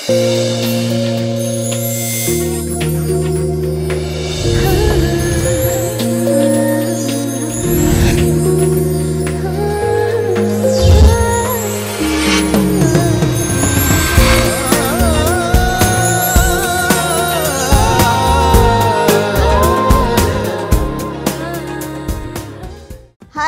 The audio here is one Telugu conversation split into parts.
Hi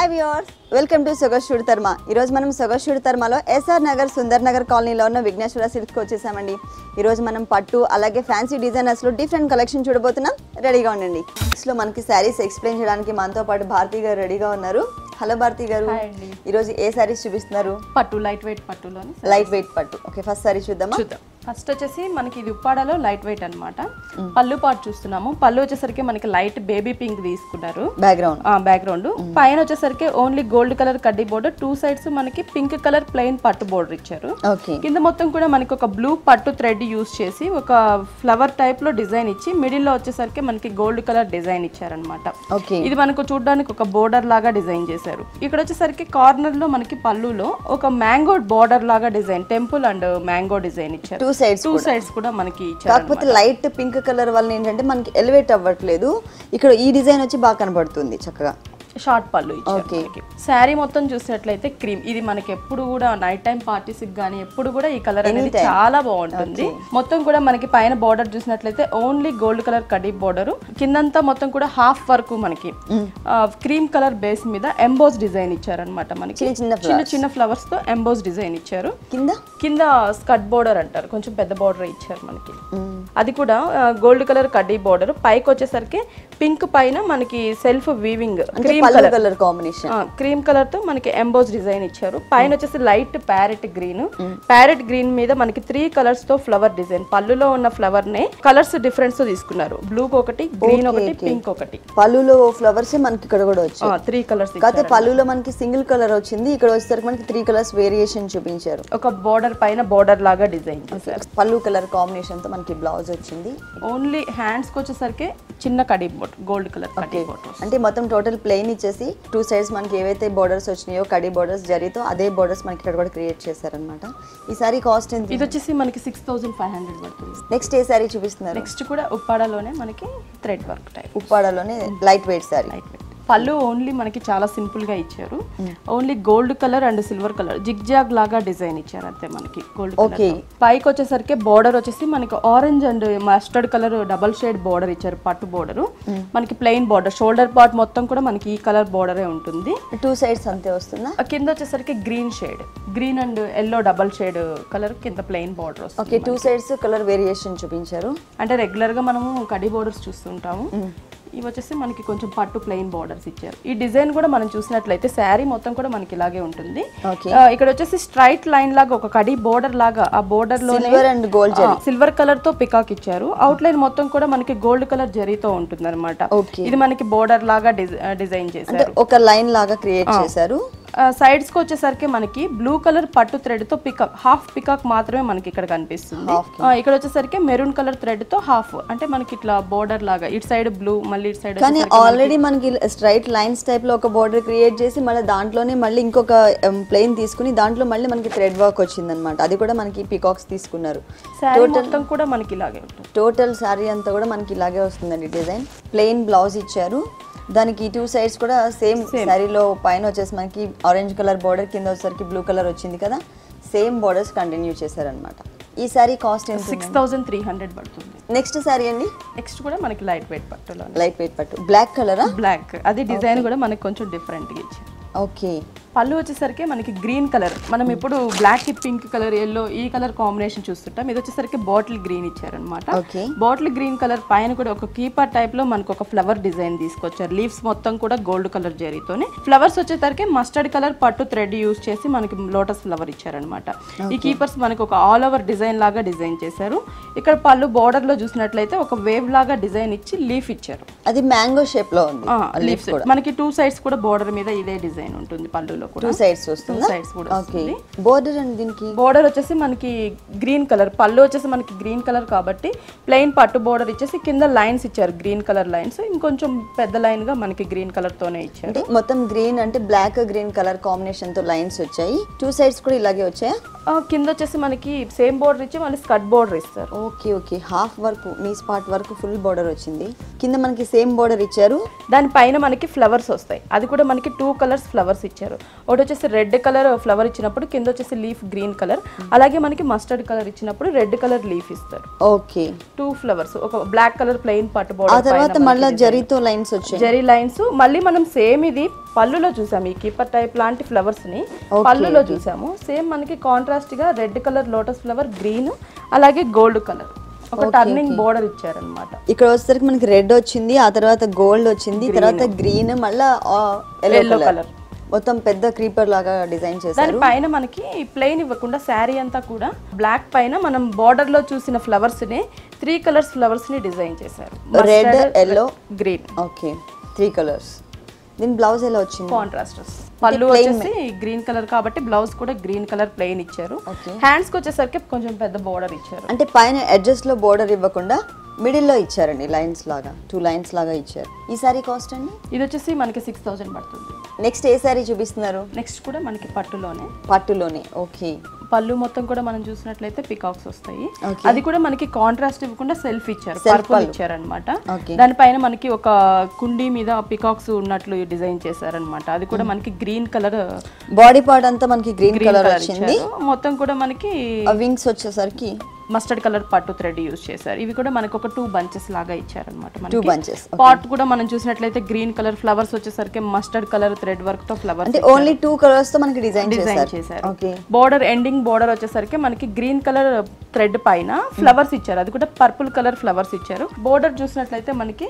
viewers, welcome to Sogashudi Tharma. ఈ రోజు మనం Sogashudi Tharmalo ఎస్ఆర్ నగర్ సుందర్ నగర్ కాలనీలో ఉన్న విఘ్నేశ్వర సిల్క్స్ కి వచ్చేసామండి. ఈ రోజు మనం పట్టు అలాగే ఫ్యాన్సీ డిజైనర్స్ లో డిఫరెంట్ కలెక్షన్ చూడబోతున్నాం. రెడీగా ఉండండి. లో మనకి సారీస్ ఎక్స్ప్లెయిన్ చేయడానికి మనతో పాటు భారతి గారు రెడీగా ఉన్నారు. హలో భారతి గారు. ఈ రోజు ఏ సారీస్ చూపిస్తున్నారు? పట్టు లైట్ వెయిట్ పట్టులోని లైట్ వెయిట్ పట్టు. ఓకే, ఫస్ట్ సారీ చూద్దామా? చూద్దాం. ఫస్ట్ వచ్చేసి మనకి ఇది ఉప్పాడలో లైట్ వెయిట్ అన్నమాట. పళ్ళు పార్ట్ చూస్తున్నాము. పళ్ళు వచ్చేసరికి మనకి లైట్ బేబీ పింక్ తీసుకున్నారు బ్యాక్గ్రౌండ్. పైన వచ్చేసరికి ఓన్లీ గోల్డ్ కలర్ కడ్డీ బోర్డర్, టూ సైడ్స్ మనకి పింక్ కలర్ ప్లెయిన్ పట్టు బోర్డర్ ఇచ్చారు. కింద మొత్తం కూడా మనకి ఒక బ్లూ పట్టు థ్రెడ్ యూస్ చేసి ఒక ఫ్లవర్ టైప్ లో డిజైన్ ఇచ్చి మిడిల్ లో వచ్చేసరికి మనకి గోల్డ్ కలర్ డిజైన్ ఇచ్చారనమాట. ఇది మనకు చూడడానికి ఒక బోర్డర్ లాగా డిజైన్ చేశారు. ఇక్కడ వచ్చేసరికి కార్నర్ లో మనకి పళ్ళులో ఒక మ్యాంగో బోర్డర్ లాగా design, temple and mango design ఇచ్చారు. టూ సైడ్స్ కూడా మనకి ఇచ్చారు. కాకపోతే లైట్ పింక్ కలర్ వల్ల ఏంటంటే మనకి ఎలివేట్ అవ్వట్లేదు. ఇక్కడ ఈ డిజైన్ వచ్చి బాగా కనబడుతుంది చక్కగా. షార్ట్ పళ్ళు ఇచ్చారు. శారీ మొత్తం చూసినట్లయితే క్రీమ్, ఇది మనకి ఎప్పుడు కూడా నైట్ టైం పార్టీస్ గానీ ఎప్పుడు కూడా ఈ కలర్ అనేది చాలా బాగుంటుంది. మొత్తం కూడా మనకి పైన బార్డర్ చూసినట్లయితే only gold colour khadi border, కిందంతా మొత్తం కూడా హాఫ్ వర్క్ మనకి క్రీమ్ కలర్ బేస్ మీద ఎంబోస్ డిజైన్ ఇచ్చారనమాట. మనకి చిన్న చిన్న ఫ్లవర్స్ తో ఎంబోస్ డిజైన్ ఇచ్చారు. కింద స్కట్ బోర్డర్ అంటారు, కొంచెం పెద్ద బోర్డర్ ఇచ్చారు మనకి. అది కూడా గోల్డ్ కలర్ కడ్డీ బోర్డర్, పైకి వచ్చేసరికి పింక్ పైన మనకి self weaving colour combination, cream colour తో మనకి ఎంబోస్ డిజైన్ ఇచ్చారు. పైన వచ్చేసి light parrot green, parrot green మీద మనకి 3 కలర్స్ తో ఫ్లవర్ డిజైన్. పళ్ళులో ఉన్న ఫ్లవర్ నే కలర్స్ డిఫరెన్స్ తో తీసుకున్నారు. బ్లూ ఒకటి, గ్రీన్ ఒకటి, పింక్ ఒకటి. పళ్ళులో ఫ్లవర్స్ మనకి ఇక్కడ కూడా వచ్చాయి 3 కలర్స్. కాకపోతే పళ్ళులో మనకి సింగిల్ కలర్ వచ్చింది, ఇక్కడ వచ్చేసరికి మనకి 3 కలర్స్ వేరియేషన్ చూపించారు. ఒక బోర్డర్ పైన బోర్డర్ లాగా డిజైన్ చేశారు. పళ్ళు కలర్ కాంబినేషన్ తో మనకి బ్లౌజ్ వచ్చింది. ఓన్లీ హ్యాండ్స్ కి వచ్చేసరికి చిన్న khadi border, gold colour khadi border. అంటే మొత్తం టోటల్ ప్లెయిన్ ఇచ్చేసి 2 సైడ్స్ మనకి ఏవైతే బోర్డర్స్ వచ్చినాయో కడీ బోర్డర్స్ జరితో అదే బోర్డర్స్ మనకి ఇక్కడ కూడా క్రియేట్ చేశారనమాట. ఈ సారీ కాస్ట్ ఎంత? ఇది వచ్చేసి మనకి 6500 పడుతుంది. నెక్స్ట్ ఏ సారీ చూపిస్తున్నారు? నెక్స్ట్ కూడా ఉప్పాడలోనే మనకి థ్రెడ్ వర్క్ టైప్, ఉప్పాడలోనే light weight sari. Light weight పళ్ళు ఓన్లీ మనకి చాలా సింపుల్ గా ఇచ్చారు. Only gold colour and silver colour zig zag లాగా డిజైన్ ఇచ్చారు అంతే మనకి గోల్డ్ కలర్. పైకి వచ్చేసరికి బోర్డర్ వచ్చేసి మనకి orange and mustard colour double shade border ఇచ్చారు. పట్టు బోర్డర్ మనకి ప్లెయిన్ బోర్డర్, షోల్డర్ పార్ట్ మొత్తం కూడా మనకి ఈ కలర్ బోర్డరే ఉంటుంది. 2 సైడ్స్ అంతే వస్తుందా? కింద వచ్చేసరికి green shade, green and yellow double shade colour కింద ప్లెయిన్ బోర్డర్ వస్తుంది. ఓకే, 2 సైడ్స్ కలర్ వేరియేషన్ చూపించారు. అంటే రెగ్యులర్ గా మనము కడీ బోర్డర్స్ చూస్తుంటాము, ఇవి వచ్చేసి మనకి కొంచెం పట్టు ప్లెయిన్ బోర్డర్స్ ఇచ్చారు. ఈ డిజైన్ కూడా మనం చూసినట్లయితే శారీ మొత్తం కూడా మనకి ఇలాగే ఉంటుంది. ఇక్కడ వచ్చేసి స్ట్రైట్ లైన్ లాగా ఒక కడీ బోర్డర్ లాగా, ఆ బోర్డర్ లో సిల్వర్ కలర్ తో పికాక్ ఇచ్చారు. అవుట్ లైన్ మొత్తం కూడా మనకి గోల్డ్ కలర్ జరీతో ఉంటుంది అనమాట. ఇది మనకి బోర్డర్ లాగా డిజైన్ చేశారు, ఒక లైన్ లాగా క్రియేట్ చేశారు. సైడ్స్ కి వచ్చేసరికి మనకి బ్లూ కలర్ పట్టు థ్రెడ్ తో పికాక్, హాఫ్ పికాక్ మాత్రమే మనకి ఇక్కడ కనిపిస్తుంది. ఇక్కడ వచ్చేసరికి మెరూన్ కలర్ థ్రెడ్ తో హాఫ్, అంటే మనకి ఇట్లా బోర్డర్ లాగా ఇటు సైడ్ బ్లూ, మళ్ళీ ఇటు సైడ్. కానీ ఆల్రెడీ మనకి స్ట్రైట్ లైన్స్ టైప్ లో ఒక బోర్డర్ క్రియేట్ చేసి మళ్ళీ దాంట్లోనే మళ్ళీ ఇంకొక ప్లెయిన్ తీసుకుని దాంట్లో మళ్ళీ మనకి థ్రెడ్ వర్క్ వచ్చింది అనమాట. అది కూడా మనకి పికాక్స్ తీసుకున్నారు. మొత్తం కూడా మనకి ఇలాగే ఉంటుంది. టోటల్ సారీ అంతా కూడా మనకి ఇలాగే వస్తుందండి డిజైన్. ప్లెయిన్ బ్లౌజ్ ఇచ్చారు. దానికి 2 సైడ్స్ కూడా సేమ్ శారీలో పైన వచ్చేసి మనకి ఆరెంజ్ కలర్ బోర్డర్, కింద వచ్చేసరికి బ్లూ కలర్ వచ్చింది కదా, సేమ్ బోర్డర్స్ కంటిన్యూ చేశారనమాట. ఈ సారీ కాస్ట్ ఎంత? 6300 పడుతుంది. నెక్స్ట్ సారీ అండి. నెక్స్ట్ కూడా మనకి లైట్ వెయిట్ పట్టులో, లైట్ వెయిట్ పట్టు, బ్లాక్ కలరా? బ్లాక్. అది డిజైన్ కూడా మనకి కొంచెం డిఫరెంట్ గా ఇచ్చారు. ఓకే, పళ్ళు వచ్చేసరికి మనకి గ్రీన్ కలర్, మనం ఇప్పుడు బ్లాక్ కి పింక్ కలర్, ఎల్లో ఈ కలర్ కాంబినేషన్ చూస్తుంటాం. ఇది వచ్చేసరికి బాటిల్ గ్రీన్ ఇచ్చారనమాట. బాటిల్ గ్రీన్ కలర్ పైన కూడా ఒక కీపర్ టైప్ లో మనకు ఒక ఫ్లవర్ డిజైన్ తీసుకొచ్చారు. లీవ్స్ మొత్తం కూడా గోల్డ్ కలర్ జరీతోనే, ఫ్లవర్స్ వచ్చేసరికి మస్టర్డ్ కలర్ పట్టు థ్రెడ్ యూస్ చేసి మనకి లోటస్ ఫ్లవర్ ఇచ్చారనమాట. ఈ కీపర్స్ మనకి ఒక ఆల్ ఓవర్ డిజైన్ లాగా డిజైన్ చేశారు. ఇక్కడ పళ్ళు బోర్డర్ లో చూసినట్లయితే ఒక వేవ్ లాగా డిజైన్ ఇచ్చి లీఫ్ ఇచ్చారు. అది మ్యాంగో షేప్ లో ఉంది. లీఫ్స్ మనకి 2 సైడ్స్ కూడా బోర్డర్ మీద ఇదే డిజైన్ డిజైన్ ఉంటుంది పళ్ళులో కూడా. 2 సైడ్స్ వస్తుంది. 2 సైడ్స్ కూడా వస్తుంది. బోర్డర్ అండి దీనికి బోర్డర్ వచ్చేసి మనకి గ్రీన్ కలర్, పళ్ళు వచ్చేసి మనకి గ్రీన్ కలర్ కాబట్టి ప్లెయిన్ పట్టు బోర్డర్ ఇచ్చేసి కింద లైన్స్ ఇచ్చారు, గ్రీన్ కలర్ లైన్స్, ఇంకొంచెం పెద్ద లైన్ గా మనకి గ్రీన్ కలర్ తోనే ఇచ్చారు. అంటే మొత్తం గ్రీన్ అంటే బ్లాక్ గ్రీన్ కలర్ కాంబినేషన్ తో లైన్స్ వచ్చాయి. 2 సైడ్స్ కూడా ఇలాగే వచ్చాయా? కింద వచ్చేసి మనకి సేమ్ బోర్డర్ ఇచ్చి మళ్ళీ స్కర్ట్ బోర్డర్ ఇస్తారు. ఓకే హాఫ్ వరకు నీ స్పాట్ వరకు ఫుల్ బోర్డర్ వచ్చింది. కింద మనకి సేమ్ బోర్డర్ ఇచ్చారు. దానిపైన మనకి ఫ్లవర్స్ వస్తాయి. అది కూడా మనకి 2 కలర్స్ ఫ్లవర్స్ ఇచ్చారు. ఒకటి వచ్చేసి రెడ్ కలర్ ఫ్లవర్ ఇచ్చినప్పుడు కింద వచ్చేసి లీఫ్ గ్రీన్ కలర్, అలాగే మనకి మస్టర్డ్ కలర్ ఇచ్చినప్పుడు రెడ్ కలర్ లీఫ్ ఇస్తారు. ఓకే 2 ఫ్లవర్స్, ఒక బ్లాక్ కలర్ ప్లెయిన్ పట్టు బోర్డర్, ఆ తర్వాత మళ్ళీ జరీతో లైన్స్ వచ్చాయి, జరీ లైన్స్. మళ్ళీ మనం సేమ్ ఇది పళ్ళులో చూసాము, ఈ కీపర్ టైప్ లాంటి ఫ్లవర్స్ ని పళ్ళులో చూసాము. సేమ్ మనకి కాంట్రాస్ట్ గా red colour lotus flower, green, అలాగే గోల్డ్ కలర్ ఒక టర్నింగ్ బోర్డర్ ఇచ్చారనమాట. ఇక్కడ వచ్చేసరికి మనకి రెడ్ వచ్చింది, ఆ తర్వాత గోల్డ్ వచ్చింది, తర్వాత గ్రీన్, మళ్ళీ ఎల్లో కలర్, మొత్తం పెద్ద క్రీపర్ లాగా డిజైన్ చేశారు. దాని పైన మనకి ప్లెయిన్ ఇవ్వకుండా శారీ అంతా కూడా బ్లాక్ పైన మనం బోర్డర్ లో చూసిన ఫ్లవర్స్ ని 3 కలర్స్ ఫ్లవర్స్ ని డిజైన్ చేశారు. Red, yellow, green. Okay 3 colours. దీని బ్లౌజ్ ఎలా వచ్చింది? కాంట్రాస్ట్ పళ్ళు వచ్చేసి గ్రీన్ కలర్ కాబట్టి బ్లౌజ్ కూడా గ్రీన్ కలర్ ప్లెయిన్ ఇచ్చారు. హ్యాండ్స్ కి వచ్చేసరికి కొంచెం పెద్ద బోర్డర్ ఇచ్చారు. అంటే పైన ఎడ్జెస్ లో బోర్డర్ ఇవ్వకుండా మిడిల్ లో ఇచ్చారండి, లైన్స్ లాగా 2 లైన్స్ లాగా ఇచ్చారు. ఈ సారీ కాస్ట్ అండి? ఇది వచ్చేసి మనకి 6000 పడుతుంది. నెక్స్ట్ ఏ సారీ చూపిస్తున్నారు? నెక్స్ట్ కూడా మనకి పట్టులోనే. ఓకే, పళ్ళు మొత్తం కూడా మనం చూసినట్లయితే పికాక్స్ వస్తాయి. అది కూడా మనకి కాంట్రాస్ట్ ఇవ్వకుండా సెల్ఫ్ ఇచ్చారు, పర్పుల్ ఇచ్చారు అనమాట. దానిపైన మనకి ఒక కుండీ మీద పికాక్స్ ఉన్నట్లు డిజైన్ చేశారనమాట. అది కూడా మనకి గ్రీన్ కలర్, బాడీ పార్ట్ అంతా మనకి గ్రీన్ కలర్ వచ్చింది. మొత్తం కూడా మనకి వింగ్స్ వచ్చేసరికి మస్టర్డ్ కలర్ పట్టు థ్రెడ్ యూజ్ చేశారు. ఇవి కూడా మనకి ఒక 2 బంచెస్ లాగా ఇచ్చారనమాట. 2 బంచెస్. పాట్ కూడా మనం చూసినట్లయితే గ్రీన్ కలర్, ఫ్లవర్స్ వచ్చేసరికి మస్టర్డ్ కలర్ థ్రెడ్ వర్క్ తో ఫ్లవర్స్, అంటే ఓన్లీ 2 కలర్స్ తో మనకి డిజైన్ చేశారు. ఓకే, బోర్డర్ ఎండింగ్ బోర్డర్ వచ్చేసరికి మనకి గ్రీన్ కలర్ థ్రెడ్ పైన ఫ్లవర్స్ ఇచ్చారు. అది కూడా పర్పుల్ కలర్ ఫ్లవర్స్ ఇచ్చారు. బోర్డర్ చూసినట్లయితే మనకి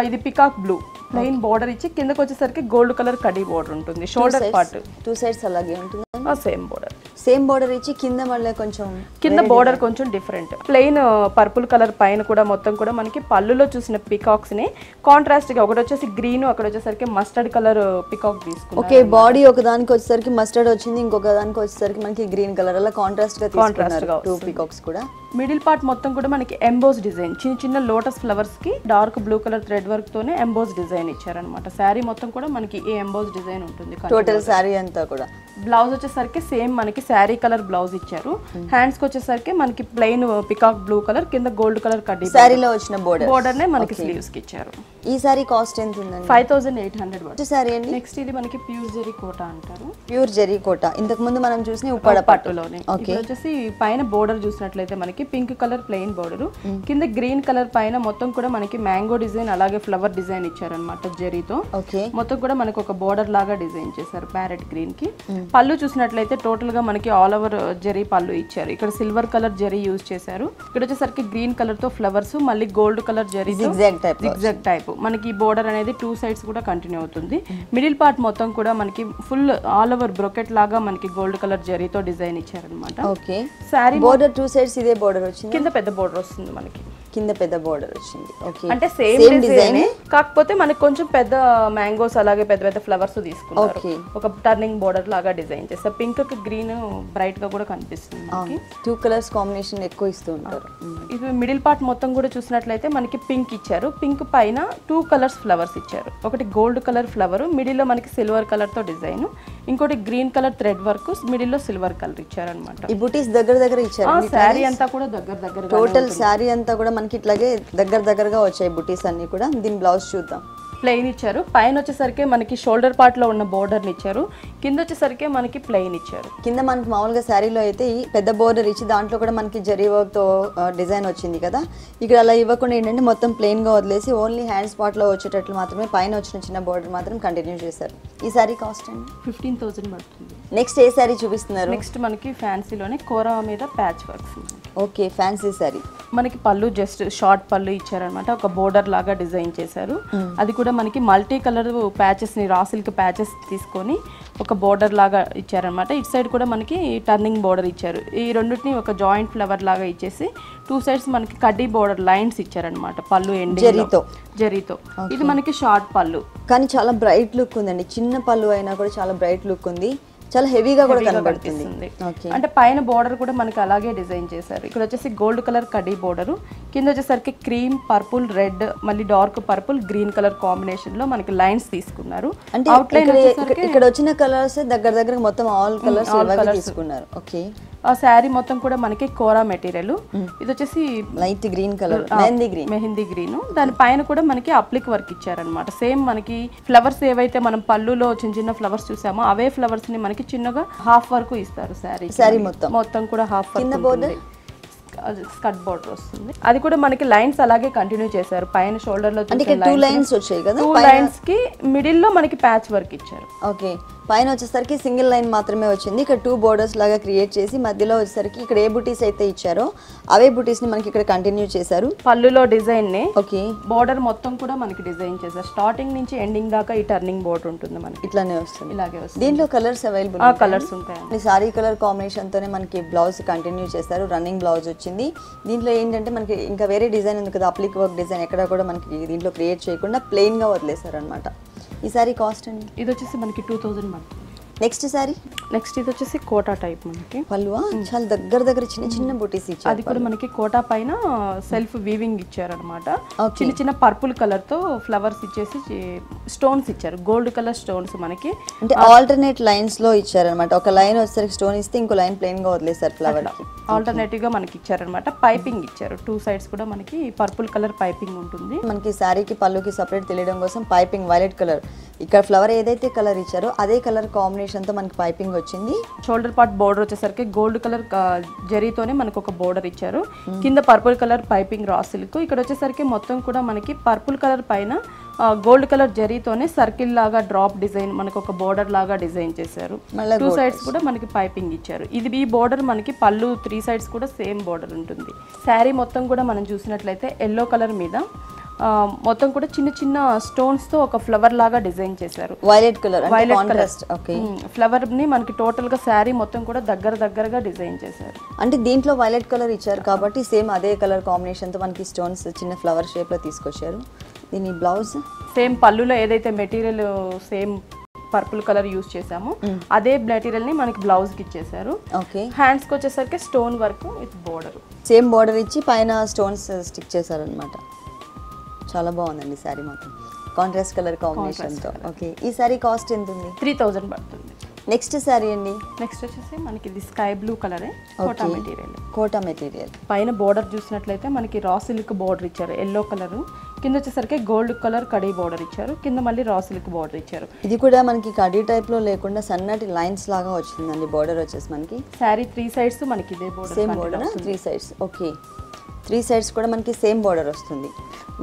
ఇది పికాక్ బ్లూ ప్లెయిన్ బోర్డర్ ఇచ్చి కిందకి వచ్చేసరికి గోల్డ్ కలర్ కడీ బోర్డర్ ఉంటుంది. షోల్డర్ పార్ట్ 2 సైడ్స్ అలాగే ఉంటుంది. సేమ్ బోర్డర్ ఇచ్చి కింద మళ్ళీ కొంచెం కింద బోర్డర్ కొంచెం డిఫరెంట్ ప్లెయిన్ పర్పుల్ కలర్ పైన కూడా మొత్తం కూడా మనకి పళ్ళులో చూసిన పికాక్స్ ని కాంట్రాస్ట్ గా ఒకటి వచ్చేసి గ్రీన్, అక్కడ వచ్చేసరికి మస్టర్డ్ కలర్ పికాక్ తీసుకున్నారు. ఓకే, బాడీ ఒక దానికి వచ్చేసరికి మస్టర్డ్ వచ్చింది, ఇంకొక దానికి వచ్చేసరికి మనకి గ్రీన్ కలర్, అలా కాంట్రాస్ట్ గా తీసుకున్నారు 2 పికాక్స్ కూడా. మిడిల్ పార్ట్ మొత్తం కూడా మనకి ఎంబోస్ డిజైన్, చిన్న చిన్న లోటస్ ఫ్లవర్స్ కి dark blue colour thread work తోనే ఎంబోస్ డిజైన్ ఇచ్చారనమాట. శారీ మొత్తం కూడా మనకి ఈ ఎంబోస్ డిజైన్ ఉంటుంది. టోటల్ శారీ అంతా కూడా. బ్లౌజ్ వచ్చేసరికి సేమ్ మనకి శారీ కలర్ బ్లౌజ్ ఇచ్చారు. హ్యాండ్స్ కి వచ్చేసరికి మనకి ప్లెయిన్ పికాక్ బ్లూ కలర్, కింద గోల్డ్ కలర్ కడ్డీ శారీలో వచ్చిన బోర్డర్ నే మనకి స్లీవ్స్ కి ఇచ్చారు. ఈ సారీ కాస్ట్ ఎంత ఉందండి? 5800 సారీ అండి. నెక్స్ట్ ఇది మనకి ప్యూర్ జరీ కోట అంటారు. ప్యూర్ జరీ కోట ఇంతకు ముందు మనం చూసిన ఉప్పాడ పట్టులోనే. ఇది వచ్చేసి పైన బోర్డర్ చూసినట్లయితే మనకి పింక్ కలర్ ప్లెయిన్ బోర్డర్, కింద గ్రీన్ కలర్ పైన మొత్తం కూడా మనకి మ్యాంగో డిజైన్ అలాగే ఫ్లవర్ డిజైన్ ఇచ్చారనమాట జరీతో. మొత్తం కూడా మనకి ఒక బోర్డర్ లాగా డిజైన్ చేశారు ప్యారెట్ గ్రీన్ కి. పళ్ళు చూసినట్లయితే టోటల్ గా మనకి ఆల్ ఓవర్ జరీ పళ్ళు ఇచ్చారు. ఇక్కడ సిల్వర్ కలర్ జరీ యూజ్ చేశారు. ఇక్కడ వచ్చేసరికి గ్రీన్ కలర్ తో ఫ్లవర్స్, మళ్ళీ gold colour zari zigzag type మనకి బోర్డర్ అనేది 2 సైడ్స్ కూడా కంటిన్యూ అవుతుంది. మిడిల్ పార్ట్ మొత్తం కూడా మనకి ఫుల్ ఆల్ ఓవర్ బ్రోకెట్ లాగా మనకి గోల్డ్ కలర్ జరీతో డిజైన్ ఇచ్చారనమాట. ఓకే, సారీ బోర్డర్ 2 సైడ్స్ ఇదే బోర్డర్ వచ్చింది, కింద పెద్ద బోర్డర్ వస్తుంది మనకి. కింద పెద్ద బోర్డర్ వచ్చింది. ఓకే, అంటే సేమ్ డిజైన్ కాకపోతే మనకి కొంచెం పెద్ద మ్యాంగోస్ అలాగే పెద్ద పెద్ద ఫ్లవర్స్ తీసుకున్నారు. ఒక టర్నింగ్ బోర్డర్ లాగా డిజైన్ చేస్తారు. పింక్ కి గ్రీన్ బ్రైట్ గా కూడా కనిపిస్తుంది మనకి. 2 కలర్స్ కాంబినేషన్ ఎక్కువ ఇస్తూ ఉంటారు. ఇది మిడిల్ పార్ట్ మొత్తం కూడా చూసినట్లయితే మనకి పింక్ ఇచ్చారు. పింక్ పైన 2 కలర్స్ ఫ్లవర్స్ ఇచ్చారు. ఒకటి గోల్డ్ కలర్ ఫ్లవర్, మిడిల్ లో మనకి సిల్వర్ కలర్ తో డిజైన్, ఇంకోటి green colour thread work, middle లో సిల్వర్ కలర్ ఇచ్చారనమాట. ఈ బూటీస్ దగ్గర ఇచ్చారు. శారీ అంతా కూడా దగ్గర టోటల్ శారీ అంతా కూడా మనకి ఇట్లాగే దగ్గరగా వచ్చాయి బూటీస్ అన్ని కూడా. దీని బ్లౌజ్ చూద్దాం. ప్లెయిన్ ఇచ్చారు. పైన వచ్చేసరికి మనకి షోల్డర్ పార్ట్ లో ఉన్న బోర్డర్ ఇచ్చారు. కింద వచ్చేసరికి మనకి ప్లెయిన్ ఇచ్చారు. కింద మనకి మామూలుగా శారీలో అయితే ఈ పెద్ద బోర్డర్ ఇచ్చి దాంట్లో కూడా మనకి జరీ వర్క్ తో డిజైన్ వచ్చింది కదా. ఇక్కడ అలా ఇవ్వకుండా ఏంటంటే మొత్తం ప్లెయిన్ గా వదిలేసి ఓన్లీ హ్యాండ్స్ పార్ట్ లో వచ్చేటట్లు మాత్రమే పైన వచ్చిన చిన్న బోర్డర్ మాత్రం కంటిన్యూ చేశారు. ఈ శారీ కాస్ట్ అండి 15000 పడుతుంది. నెక్స్ట్ ఏ శారీ చూపిస్తున్నారు? నెక్స్ట్ మనకి ఫ్యాన్సీలోనే కోరా మీద patch works. Okay, fancy sari. మనకి పళ్ళు జస్ట్ షార్ట్ పళ్ళు ఇచ్చారనమాట. ఒక బోర్డర్ లాగా డిజైన్ చేశారు. అది కూడా మనకి multi colour ప్యాచెస్ని raw silk patches తీసుకొని ఒక బోర్డర్ లాగా ఇచ్చారనమాట. ఇటు సైడ్ కూడా మనకి టర్నింగ్ బోర్డర్ ఇచ్చారు. ఈ రెండింటిని ఒక జాయింట్ ఫ్లవర్ లాగా ఇచ్చేసి 2 సైడ్స్ మనకి కడ్డీ బోర్డర్ లైన్స్ ఇచ్చారనమాట. పళ్ళు ఎండింగ్ జరీతో. ఇది మనకి షార్ట్ పళ్ళు, కానీ చాలా బ్రైట్ లుక్ ఉందండి. చిన్న పళ్ళు అయినా కూడా చాలా బ్రైట్ లుక్ ఉంది. చాలా హెవీగా కూడా కనబడుతుంది. అంటే పైన బోర్డర్ కూడా మనకి అలాగే డిజైన్ చేశారు. ఇక్కడ వచ్చేసి గోల్డ్ కలర్ కడ్డీ బోర్డర్, కింద వచ్చేసరికి క్రీమ్, పర్పుల్, రెడ్, మళ్ళీ dark purple, green colour combination లో మనకి లైన్స్ తీసుకున్నారు. అంటే ఇక్కడ వచ్చిన కలర్స్ దగ్గర మొత్తం ఆల్ కలర్స్ తీసుకున్నారు. ఓకే. ఆ శారీ మొత్తం కూడా మనకి కోరా మెటీరియల్. ఇది వచ్చేసి light green colour, mehndi green. దాని పైన కూడా మనకి అప్లిక్ వర్క్ ఇచ్చారనమాట. సేమ్ మనకి ఫ్లవర్స్ ఏవైతే మనం పళ్ళులో చిన్న చిన్న ఫ్లవర్స్ చూసామో అవే ఫ్లవర్స్ ని మనకి చిన్నగా హాఫ్ వరకు ఇస్తారు. శారీ మొత్తం కూడా హాఫ్ వర్క్, స్కర్ట్ బోర్డర్ వస్తుంది. అది కూడా మనకి లైన్స్ అలాగే కంటిన్యూ చేశారు. పైన షోల్డర్ లో 2 లైన్స్ వచ్చాయి కదా, 2 లైన్స్ కి మిడిల్ లో మనకి ప్యాచ్ వర్క్ ఇచ్చారు. ఓకే. పైన వచ్చేసరికి సింగిల్ లైన్ మాత్రమే వచ్చింది. ఇక్కడ 2 బోర్డర్స్ లాగా క్రియేట్ చేసి మధ్యలో వచ్చేసరికి ఇక్కడ ఏ బుటీస్ అయితే ఇచ్చారో అవే బుటీస్ ని మనకి ఇక్కడ కంటిన్యూ చేశారు. పళ్ళులో డిజైన్ ని, ఓకే, బోర్డర్ మొత్తం కూడా మనకి డిజైన్ చేశారు. స్టార్టింగ్ నుంచి ఎండింగ్ దాకా ఈ టర్నింగ్ బోర్డర్ ఉంటుంది మనకి. ఇట్లానే వస్తుంది, ఇలాగే వస్తుంది. దీంట్లో కలర్స్ అవైలబుల్, కలర్స్ ఉంటాయి. సారీ కలర్ కాంబినేషన్ తోనే మనకి బ్లౌజ్ కంటిన్యూ చేశారు. రన్నింగ్ బ్లౌజ్ వచ్చింది. దీంట్లో ఏంటంటే మనకి ఇంకా వేరే డిజైన్ ఉంది కదా, అప్లిక్ వర్క్ డిజైన్ ఎక్కడ కూడా మనకి దీంట్లో క్రియేట్ చేయకుండా ప్లెయిన్ గా వదిలేశారు అనమాట. ఈ సారీ కాస్ట్ అండి? ఇది వచ్చేసి మనకి 2000 పడుతుంది. నెక్స్ట్ సారీ, నెక్స్ట్ ఇది వచ్చేసి కోటా టైప్ మనకి. పల్లువా చాలా దగ్గర చిన్న చిన్న బుటీస్ ఇచ్చారు. అది కూడా మనకి కోటా పైన సెల్ఫ్ వీవింగ్ ఇచ్చారనమాట. చిన్న చిన్న పర్పుల్ కలర్ తో ఫ్లవర్స్ ఇచ్చేసి స్టోన్స్ ఇచ్చారు, గోల్డ్ కలర్ స్టోన్స్ మనకి. అంటే ఆల్టర్నేట్ లైన్స్ లో ఇచ్చారనమాట. ఒక లైన్ వచ్చేసరికి స్టోన్ ఇస్తే ఇంకో లైన్ ప్లెయిన్ గా వదిలేసారు ఫ్లవర్ కి. ఆల్టర్నేటివ్ గా మనకి ఇచ్చారనమాట. పైపింగ్ ఇచ్చారు 2 సైడ్స్ కూడా మనకి పర్పుల్ కలర్ పైపింగ్ ఉంటుంది. మనకి శారీకి పళ్ళుకి సపరేట్ తెలియడం కోసం పైపింగ్ వైలెట్ కలర్, ఇక్కడ ఫ్లవర్ ఏదైతే కలర్ ఇచ్చారో అదే కలర్ కాంబినేషన్ తో మనకి పైపింగ్ వచ్చింది. షోల్డర్ పార్ట్ బోర్డర్ వచ్చేసరికి గోల్డ్ కలర్ జరీతోనే మనకు ఒక బోర్డర్ ఇచ్చారు. కింద purple colour piping raw silk. ఇక్కడ వచ్చేసరికి మొత్తం కూడా మనకి పర్పుల్ కలర్ పైన గోల్డ్ కలర్ జరీతోనే సర్కిల్ లాగా డ్రాప్ డిజైన్ మనకు ఒక బోర్డర్ లాగా డిజైన్ చేశారు. 2 సైడ్స్ కూడా మనకి పైపింగ్ ఇచ్చారు. ఇది ఈ బోర్డర్ మనకి పళ్ళు 3 సైడ్స్ కూడా సేమ్ బోర్డర్ ఉంటుంది. శారీ మొత్తం కూడా మనం చూసినట్లయితే ఎల్లో కలర్ మీద మొత్తం కూడా చిన్న చిన్న స్టోన్స్ తో ఒక ఫ్లవర్ లాగా డిజైన్ చేశారు. వైలెట్ కలర్ ఫ్లవర్ ని మనకి టోటల్ గా శారీ మొత్తం కూడా దగ్గరగా డిజైన్ చేశారు. అంటే దీంట్లో వైలెట్ కలర్ ఇచ్చారు కాబట్టి సేమ్ అదే కలర్ కాంబినేషన్ తో మనకి స్టోన్స్ చిన్న ఫ్లవర్ షేప్ లో తీసుకొచ్చారు. దీని బ్లౌజ్ సేమ్ పళ్ళులో ఏదైతే material same purple colour use చేసాము అదే మెటీరియల్ ని మనకి బ్లౌజ్ కి ఇచ్చేసారు. ఓకే. హ్యాండ్స్ కి వచ్చేసరికి stone work with border, same border ఇచ్చి పైన స్టోన్స్ స్టిక్ చేశారు అనమాట. చాలా బాగుందండి శారీ మొత్తం కాంట్రాస్ట్ కలర్ కాంబినేషన్ తో. ఓకే. ఈ శారీ కాస్ట్ ఎంత ఉంది? 3000 పడుతుంది. నెక్స్ట్ శారీ అండి. నెక్స్ట్ వచ్చేసి మనకి ఇది స్కై బ్లూ కలరే, కోటా మెటీరియల్. కోటా మెటీరియల్ పైన బోర్డర్ చూసినట్లయితే మనకి రా సిల్క్ బోర్డర్ ఇచ్చారు ఎల్లో కలర్. కింద వచ్చేసరికి గోల్డ్ కలర్ కడీ బోర్డర్ ఇచ్చారు. కింద మళ్ళీ రా సిల్క్ బోర్డర్ ఇచ్చారు. ఇది కూడా మనకి కడీ టైప్ లో లేకుండా సన్నటి లైన్స్ లాగా వచ్చిందండి. బోర్డర్ వచ్చేసి మనకి శారీ 3 సైడ్స్ మనకి ఇదే border, same border 3 sides. Okay. 3 sides కూడా మనకి సేమ్ బోర్డర్ వస్తుంది.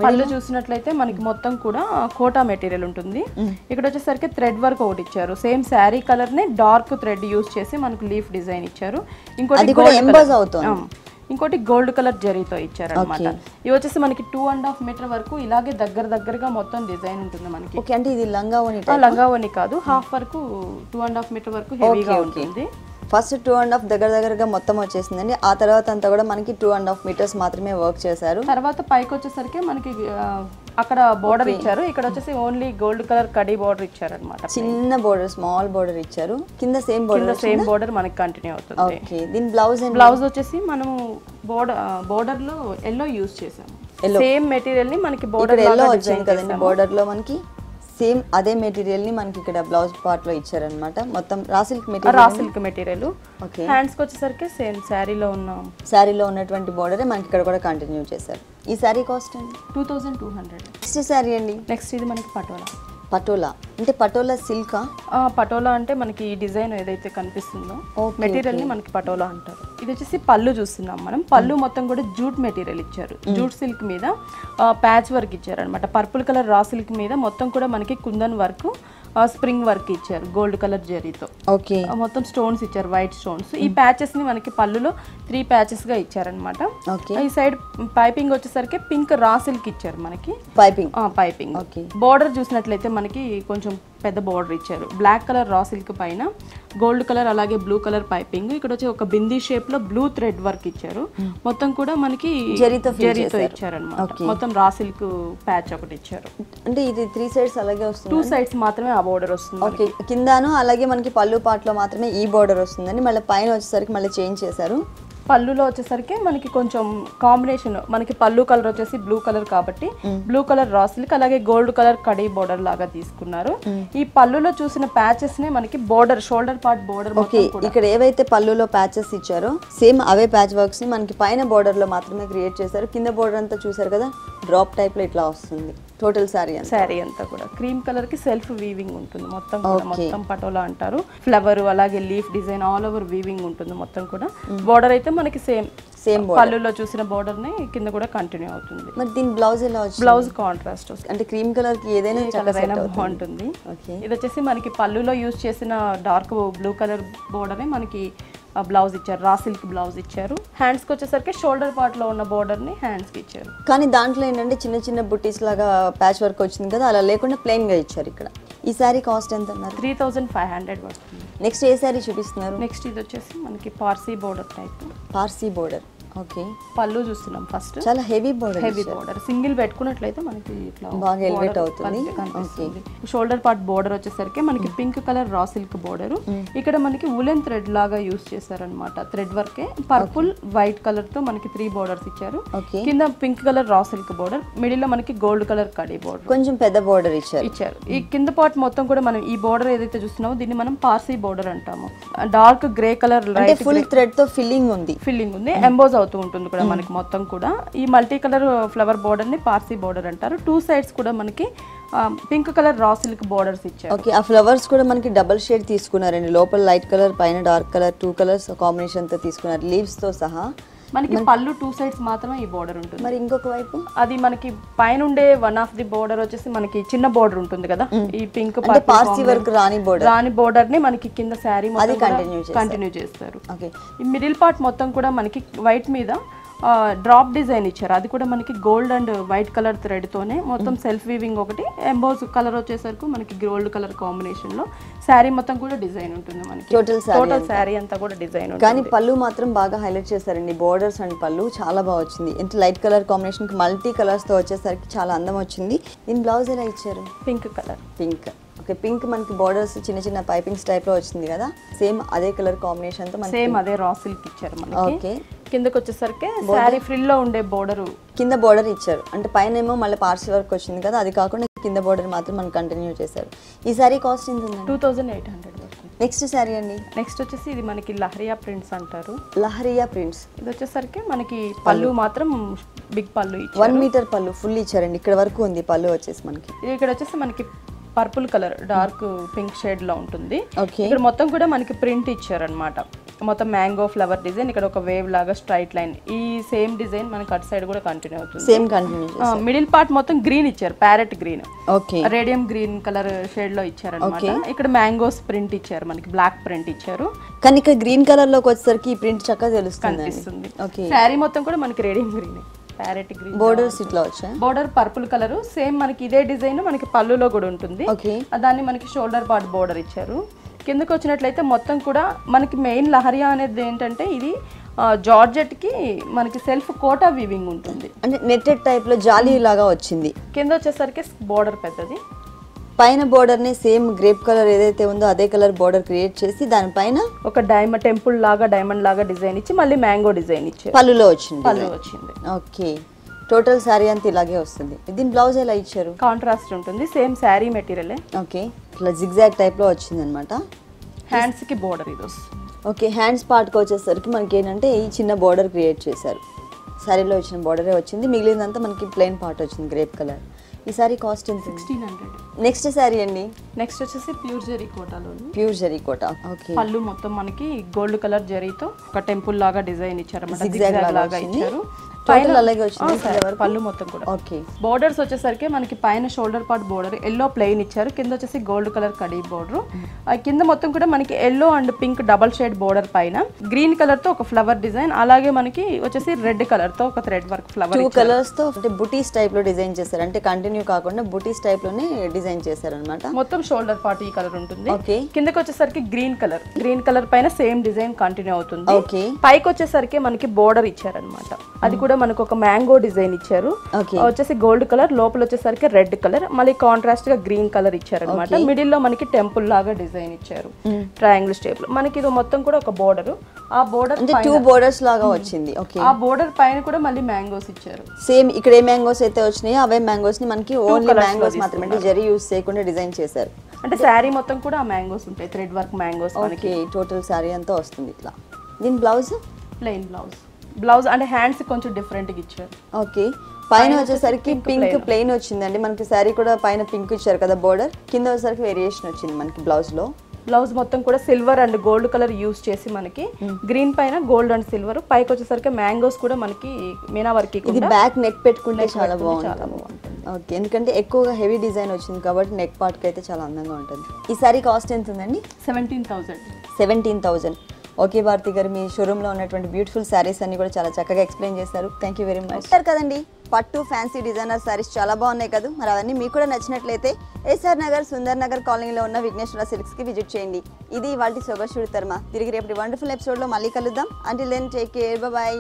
పళ్ళు చూసినట్లయితే మనకి మొత్తం కూడా కోటా మెటీరియల్ ఉంటుంది. ఇక్కడ వచ్చేసరికి థ్రెడ్ వర్క్ ఒకటి ఇచ్చారు. సేమ్ శారీ కలర్ నే డార్క్ థ్రెడ్ యూజ్ చేసి మనకు లీఫ్ డిజైన్ ఇచ్చారు. ఇంకోటి గోల్డ్ కలర్ జరీతో ఇచ్చారు అనమాట. ఇవి వచ్చేసి మనకి 2.5 మీటర్ వరకు ఇలాగే దగ్గరగా మొత్తం డిజైన్ ఉంటుంది మనకి. ఓకే. అంటే ఇది లంగావోని కాదు, హాఫ్ వరకు 2.5 మీటర్ వరకు హెవీగా ఉంటుంది. ఫస్ట్ 2.5 దగ్గరగా మొత్తం వచ్చేసిందండి. ఆ తర్వాత అంతా కూడా మనకి 2.5 మీటర్స్ మాత్రమే వర్క్ చేశారు. తర్వాత పైకి వచ్చేసరికి మనకి అక్కడ బోర్డర్ ఇచ్చారు. ఇక్కడ వచ్చేసి only gold colour khadi border ఇచ్చారు అనమాట. చిన్న బోర్డర్, స్మాల్ బోర్డర్ ఇచ్చారు. కింద సేమ్ బోర్డర్ మనకి కంటిన్యూ అవుతుంది. ఓకే. దీని బ్లౌజ్ వచ్చేసి మనము బోర్డర్ లో ఎల్లో యూజ్ చేసాము. సేమ్ మెటీరియల్ ని మనకి బోర్డర్ ఎల్లో వచ్చింది కదండి. బోర్డర్ లో మనకి సేమ్ అదే మెటీరియల్ ని మనకి ఇక్కడ బ్లౌజ్ పార్ట్ లో ఇచ్చారనమాట. మొత్తం raw silk material. Okay. Hands కి వచ్చేసరికి సేమ్ శారీలో ఉన్నటువంటి బోర్డరే మనకి ఇక్కడ కూడా కంటిన్యూ చేశారు. ఈ శారీ కాస్ట్ అండి 2200. నెక్స్ట్ శారీ అండి. నెక్స్ట్ ఇది మనకి పటోలా అంటే పటోలా సిల్కా? పటోలా అంటే మనకి ఈ డిజైన్ ఏదైతే కనిపిస్తుందో మెటీరియల్ ని మనకి పటోలా అంటారు. ఇది వచ్చేసి పళ్ళు చూస్తున్నాం మనం. పళ్ళు మొత్తం కూడా జూట్ మెటీరియల్ ఇచ్చారు. జూట్ సిల్క్ మీద ప్యాచ్ వర్క్ ఇచ్చారు అనమాట. పర్పుల్ కలర్ రా సిల్క్ మీద మొత్తం కూడా మనకి కుందన్ వర్క్ స్ప్రింగ్ వర్క్ ఇచ్చారు గోల్డ్ కలర్ జరీతో. ఓకే, మొత్తం స్టోన్స్ ఇచ్చారు, వైట్ స్టోన్స్. ఈ ప్యాచెస్ ని మనకి పళ్ళులో 3 ప్యాచెస్ గా ఇచ్చారనమాట. ఈ సైడ్ పైపింగ్ వచ్చేసరికి పింక్ రా సిల్క్ ఇచ్చారు మనకి పైపింగ్. బోర్డర్ చూసినట్లయితే మనకి కొంచెం పెద్ద బోర్డర్ ఇచ్చారు. బ్లాక్ కలర్ రా సిల్క్ పైన గోల్డ్ కలర్ అలాగే బ్లూ కలర్ పైపింగ్. ఇక్కడ వచ్చి ఒక బిందీ షేప్ లో బ్లూ థ్రెడ్ వర్క్ ఇచ్చారు. మొత్తం కూడా మనకి జరీతో ఇచ్చారనమాట. మొత్తం రా సిల్క్ ప్యాచ్ ఒకటి ఇచ్చారు. అంటే ఇది 3 సైడ్స్ అలాగే వస్తుంది, 2 సైడ్స్ మాత్రమే ఆ బోర్డర్ వస్తుంది. ఓకే, కిందను అలాగే మనకి పళ్ళు పార్ట్ లో మాత్రమే ఈ బోర్డర్ వస్తుందని మళ్ళీ పైన వచ్చేసరికి మళ్ళీ చేంజ్ చేశారు. పళ్ళులో వచ్చేసరికి మనకి కొంచెం కాంబినేషన్, మనకి పళ్ళు కలర్ వచ్చేసి బ్లూ కలర్ కాబట్టి బ్లూ కలర్ రా సిల్క్ అలాగే గోల్డ్ కలర్ కడీ బోర్డర్ లాగా తీసుకున్నారు. ఈ పళ్ళులో చూసిన ప్యాచెస్ నే మనకి border, shoulder part border. Okay, ఇక్కడ ఏవైతే పళ్ళులో ప్యాచెస్ ఇచ్చారో సేమ్ అవే ప్యాచ్ వర్క్స్ ని మనకి పైన బోర్డర్ లో మాత్రమే క్రియేట్ చేశారు. కింద బోర్డర్ అంతా చూసారు కదా, డ్రాప్ టైప్ లో ఇట్లా వస్తుంది. టోటల్ శారీ అంతా కూడా క్రీమ్ కలర్ కి సెల్ఫ్ వీవింగ్ ఉంటుంది మొత్తం. మొత్తం పటోలా అంటారు. ఫ్లవర్ అలాగే leaf design all over weaving ఉంటుంది మొత్తం కూడా. బోర్డర్ అయితే మనకి సేమ్ పళ్ళులో చూసిన బోర్డర్ ని కింద కూడా కంటిన్యూ అవుతుంది. మరి దీని బ్లౌజ్ ఎలా వచ్చింది? బ్లౌజ్ కాంట్రాస్ట్ వస్తుంది. అంటే క్రీమ్ కలర్ కి ఏదైనా కలర్ అయినా బాగుంటుంది. ఇది వచ్చేసి మనకి పళ్ళులో యూజ్ చేసిన డార్క్ బ్లూ కలర్ బోర్డర్ మనకి బ్లౌజ్ ఇచ్చారు, రా సిల్క్ బ్లౌజ్ ఇచ్చారు. హ్యాండ్స్ కి వచ్చేసరికి షోల్డర్ పార్ట్ లో ఉన్న బోర్డర్ ని హ్యాండ్స్ కి ఇచ్చారు. కానీ దాంట్లో ఏంటంటే చిన్న చిన్న బుట్టీస్ లాగా ప్యాచ్ వర్క్ వచ్చింది కదా, అలా లేకుండా ప్లెయిన్ గా ఇచ్చారు. ఇక్కడ ఈ సారీ కాస్ట్ ఎంత అన్నారు? 3500 పడుతుంది. నెక్స్ట్ ఏ సారీ చూపిస్తున్నారు? నెక్స్ట్ ఇది వచ్చేసి మనకి Parsi border type. Parsi border. Okay, పళ్ళు చూస్తున్నాం ఫస్ట్. చాలా హెవీ బోర్డర్. సింగిల్ పెట్టుకున్నట్లయితే మనకి ఇట్లా బాగా ఎలివేట్ అవుతుంది. షోల్డర్ పార్ట్ బోర్డర్ వచ్చేసరికి మనకి pink colour raw silk border. ఇక్కడ మనకి వులెన్ థ్రెడ్ లాగా యూస్ చేశారనమాట. థ్రెడ్ వర్కే పర్పుల్ వైట్ కలర్ తో మనకి 3 బోర్డర్స్ ఇచ్చారు. కింద pink colour raw silk border, middle లో మనకి గోల్డ్ కలర్ కడీ బోర్డర్, కొంచెం పెద్ద బోర్డర్ ఇచ్చారు. ఈ కింద పార్ట్ మొత్తం కూడా మనం ఈ బోర్డర్ ఏదైతే చూస్తున్నామో దీన్ని మనం పార్సీ బోర్డర్ అంటాము. Dark grey colour full thread తో ఫిల్లింగ్ ఉంది, ఎంబోజ్ అవుతూ ఉంటుంది కూడా మనకి మొత్తం కూడా. ఈ మల్టీ కలర్ ఫ్లవర్ బోర్డర్ ని పార్సీ బోర్డర్ అంటారు. 2 సైడ్స్ కూడా మనకి pink colour raw silk borders ఇచ్చారు. ఓకే, ఆ ఫ్లవర్స్ కూడా మనకి డబుల్ షేడ్ తీసుకున్నారండి. లోపల లైట్ కలర్, పైన డార్క్ కలర్, 2 కలర్స్ కాంబినేషన్ తో తీసుకున్నారు లీవ్స్ తో సహా. మనకి పళ్ళు 2 సైడ్స్ మాత్రమే ఈ బోర్డర్ ఉంటుంది. మరి ఇంకొక వైపు అది మనకి పైన ఉండే వన్ ఆఫ్ ది బోర్డర్ వచ్చేసి మనకి చిన్న బోర్డర్ ఉంటుంది కదా, ఈ పింక్ పార్సీ వర్క్ రాని బోర్డర్ ని మనకి కింద శారీ కంటిన్యూ చేస్తారు. ఈ మిడిల్ పార్ట్ మొత్తం కూడా మనకి వైట్ మీద డ్రాప్ డిజైన్ ఇచ్చారు. అది కూడా మనకి gold and white colour thread తోనే మొత్తం సెల్ఫ్ వీవింగ్ ఒకటి. ఎంబోస్ కలర్ వచ్చేసరికి మనకి గోల్డ్ కలర్ కాంబినేషన్ లో శారీ మొత్తం కూడా డిజైన్ ఉంటుంది. మనకి టోటల్ శారీ అంతా కూడా డిజైన్ ఉంటుంది. కానీ పళ్ళు మాత్రం బాగా హైలైట్ చేశారండి. బోర్డర్స్ అండ్ పళ్ళు చాలా బాగా వచ్చింది. ఎంత లైట్ కలర్ కాంబినేషన్ కి మల్టీ కలర్స్ తో వచ్చేసరికి చాలా అందం వచ్చింది. దీని బ్లౌజ్ ఎలా ఇచ్చారు? Pink colour. ఓకే, పింక్ మనకి బోర్డర్స్ చిన్న చిన్న పైపింగ్స్ టైప్ లో వచ్చింది కదా, సేమ్ అదే కలర్ కాంబినేషన్ తో సేమ్ అదే రా సిల్క్ ఇచ్చారు మనకి. ఓకే, కిందకి వచ్చేసరికి శారీ ఫ్రిల్ లో ఉండే బోర్డర్ కింద బోర్డర్ ఇచ్చారు. అంటే పైన ఏమో మళ్ళీ పార్సీ వర్క్ వచ్చింది కదా, అది కాకుండా కింద బోర్డర్ మాత్రం మనం కంటిన్యూ చేశారు. ఈ సారీ కాస్ట్ ఎంత ఉంది? 2800 పడుతుంది. నెక్స్ట్ సారీ అండి. నెక్స్ట్ వచ్చేసి ఇది మనకి లహరియా ప్రింట్స్ అంటారు. లహరియా ప్రింట్స్. ఇది వచ్చేసరికి మనకి పళ్ళు మాత్రం బిగ్ పళ్ళు ఇచ్చారు. 1 మీటర్ పళ్ళు ఫుల్ ఇచ్చారండి. ఇక్కడ వరకు ఉంది పళ్ళు వచ్చేసి మనకి. ఇక్కడ వచ్చేసి మనకి purple colour dark pink shade లో ఉంటుంది. ఇక్కడ మొత్తం కూడా మనకి ప్రింట్ ఇచ్చారనమాట. మొత్తం మ్యాంగో ఫ్లవర్ డిజైన్, ఇక్కడ ఒక వేవ్ లాగా స్ట్రైట్ లైన్. ఈ సేమ్ డిజైన్ మనకి అటు సైడ్ కూడా కంటిన్యూ అవుతుంది. Same continue. మిడిల్ పార్ట్ మొత్తం గ్రీన్ ఇచ్చారు, parrot green. Okay, radium green colour shade లో ఇచ్చారనమాట. ఇక్కడ మ్యాంగోస్ ప్రింట్ ఇచ్చారు, మనకి బ్లాక్ ప్రింట్ ఇచ్చారు. కానీ ఇక్కడ గ్రీన్ కలర్ లోకి వచ్చేసరికి ఈ ప్రింట్ చక్కగా తెలుస్తుంది. ఓకే, శారీ మొత్తం కూడా మనకి radium green, parrot green. Borders ఇట్లా వచ్చాయి. బోర్డర్ పర్పుల్ కలర్ సేమ్ మనకి ఇదే డిజైన్ మనకి పళ్ళులో కూడా ఉంటుంది. దాన్ని మనకి షోల్డర్ పార్ట్ బోర్డర్ ఇచ్చారు. కిందకి వచ్చినట్లయితే మొత్తం కూడా మనకి మెయిన్ లహరియా అనేది ఏంటంటే ఇది జార్జెట్ కి మనకి సెల్ఫ్ కోటా వీవింగ్ ఉంటుంది. అంటే నెట్టెడ్ టైప్ లో జాలీ లాగా వచ్చింది. కింద వచ్చేసరికి బోర్డర్ పెద్దది. పైన బోర్డర్ ని సేమ్ గ్రేప్ కలర్ ఏదైతే ఉందో అదే కలర్ బోర్డర్ క్రియేట్ చేసి దానిపైన ఒక టెంపుల్ లాగా డైమండ్ లాగా డిజైన్ ఇచ్చి మళ్ళీ మ్యాంగో డిజైన్ ఇచ్చారు. పళ్ళులో వచ్చింది. ఓకే, టోటల్ శారీ అంతా ఇలాగే వస్తుంది. దీని బ్లౌజ్ ఎలా ఇచ్చారు? కాంట్రాస్ట్ ఉంటుంది, సేమ్ శారీ మెటీరియల్. ఓకే, ఇట్లా జిగ్జాగ్ టైప్ లో వచ్చింది అనమాట. హ్యాండ్స్ కి బోర్డర్ ఇది వస్తుంది. ఓకే, హ్యాండ్స్ పార్ట్కి వచ్చేసరికి మనకి ఏంటంటే ఈ చిన్న బోర్డర్ క్రియేట్ చేశారు. శారీలో వచ్చిన బోర్డరే వచ్చింది, మిగిలినంతా మనకి ప్లెయిన్ పార్ట్ వచ్చింది గ్రేప్ కలర్. ఈ సారీ కాస్ట్ ఎంత? 1600. నెక్స్ట్ సారీ అండి. నెక్స్ట్ వచ్చేసి ప్యూర్ జరీ కోటాలో. Pure zari quota. ఓకే, పళ్ళు మొత్తం మనకి గోల్డ్ కలర్ జరీతో ఒక టెంపుల్ లాగా డిజైన్ ఇచ్చారు అన్నమాట, జిగ్జాగ్ లాగా ఇచ్చారు. టోటల్ అలాగే వచ్చింది పళ్ళు మొత్తం కూడా. ఓకే. బోర్డర్స్ వచ్చేసరికి మనకి పైన shoulder part border yellow plain ఇచ్చారు, కింద వచ్చేసి గోల్డ్ కలర్ కడీ బోర్డర్. కింద మొత్తం కూడా మనకి yellow and pink double shade border పైన గ్రీన్ కలర్ తో ఒక ఫ్లవర్ డిజైన్, అలాగే మనకి వచ్చేసి రెడ్ కలర్ తో ఒక థ్రెడ్ వర్క్ ఫ్లవర్. 2 కలర్స్ తో అంటే బుటీస్ టైప్ లో డిజైన్ చేశారు, అంటే కంటిన్యూ కాకుండా బుటీస్ టైప్ లోనే డిజైన్ చేశారు అన్నమాట. మొత్తం షోల్డర్ పార్ట్ ఈ కలర్ ఉంటుంది. ఓకే. కిందకి వచ్చేసరికి గ్రీన్ కలర్ పైన సేమ్ డిజైన్ కంటిన్యూ అవుతుంది. ఓకే. పైకి వచ్చేసరికి మనకి బోర్డర్ ఇచ్చారనమాట, అది కూడా మనకు ఒక మ్యాంగో డిజైన్ ఇచ్చారు. వచ్చేసి గోల్డ్ కలర్, లోపల వచ్చేసరికి రెడ్ కలర్, మళ్ళీ కాంట్రాస్ట్ గా గ్రీన్ కలర్ ఇచ్చారనమాట. మిడిల్ లో మనకి టెంపుల్ లాగా డిజైన్ ఇచ్చారు ట్రయాంగిల్ షేప్ లో. మనకి ఇది మొత్తం కూడా ఒక బోర్డర్, ఆ బోర్డర్ అంటే 2 బోర్డర్స్ లాగా వచ్చింది. ఓకే. ఆ బోర్డర్ పైన కూడా మళ్ళీ మ్యాంగోస్ ఇచ్చారు. సేమ్ ఇక్కడ ఏ మ్యాంగోస్ అయితే వచ్చినాయో అవే మ్యాంగోస్ ని మనకి ఓన్లీ మ్యాంగోస్ మాత్రమే జరీ యూస్ చేయకుండా డిజైన్ చేశారు. అంటే శారీ మొత్తం కూడా ఆ మ్యాంగోస్ ఉంటాయి, thread work mangoes. Okay. Total sari అంతా వస్తుంది ఇట్లా. దీని బ్లౌజ్ ప్లెయిన్ బ్లౌజ్ అంటే హ్యాండ్స్ కొంచెం డిఫరెంట్ గా ఇచ్చారు. ఓకే. పైన వచ్చేసరికి పింక్ ప్లెయిన్ వచ్చిందండి మనకి, శారీ కూడా పైన పింక్ ఇచ్చారు కదా బోర్డర్, కింద వచ్చేసరికి వేరియేషన్ వచ్చింది మనకి బ్లౌజ్ లో. బ్లౌజ్ మొత్తం కూడా silver and gold colour use చేసి మనకి గ్రీన్ పైన గోల్డ్ అండ్ సిల్వర్, పైకి వచ్చేసరికి మ్యాంగోస్ కూడా మనకి మీనా వర్క్. ఇది బ్యాక్ నెక్ పెట్టుకుంటే చాలా బాగుంటుంది. ఓకే. ఎందుకంటే ఎక్కువగా హెవీ డిజైన్ వచ్చింది కాబట్టి నెక్ పార్ట్ కి అయితే చాలా అందంగా ఉంటుంది. ఈ సారీ కాస్ట్ ఎంత ఉందండి? 17,000. ఓకే భారతి గారు, మీ షోరూమ్ లో ఉన్నటువంటి బ్యూటిఫుల్ శారీస్ అన్ని కూడా చాలా చక్కగా ఎక్స్ప్లెయిన్ చేశారు. Thank you very much. Sir కదండి, పట్టు ఫ్యాన్సీ డిజైనర్ శారీస్ చాలా బాగున్నాయి కదా, మరి అవన్నీ మీకు కూడా నచ్చినట్లయితే ఎస్ఆర్ నగర్ సుందర్ నగర్ కాలనీలో ఉన్న విఘ్నేశ్వర సిల్క్స్ కి విజిట్ చేయండి. ఇది ఇవాల్టి సొగసు తర్మ. తిరిగి రేపటి వండర్ఫుల్ ఎపిసోడ్ లో మళ్ళీ కలుద్దాం. Until then take care, bye by.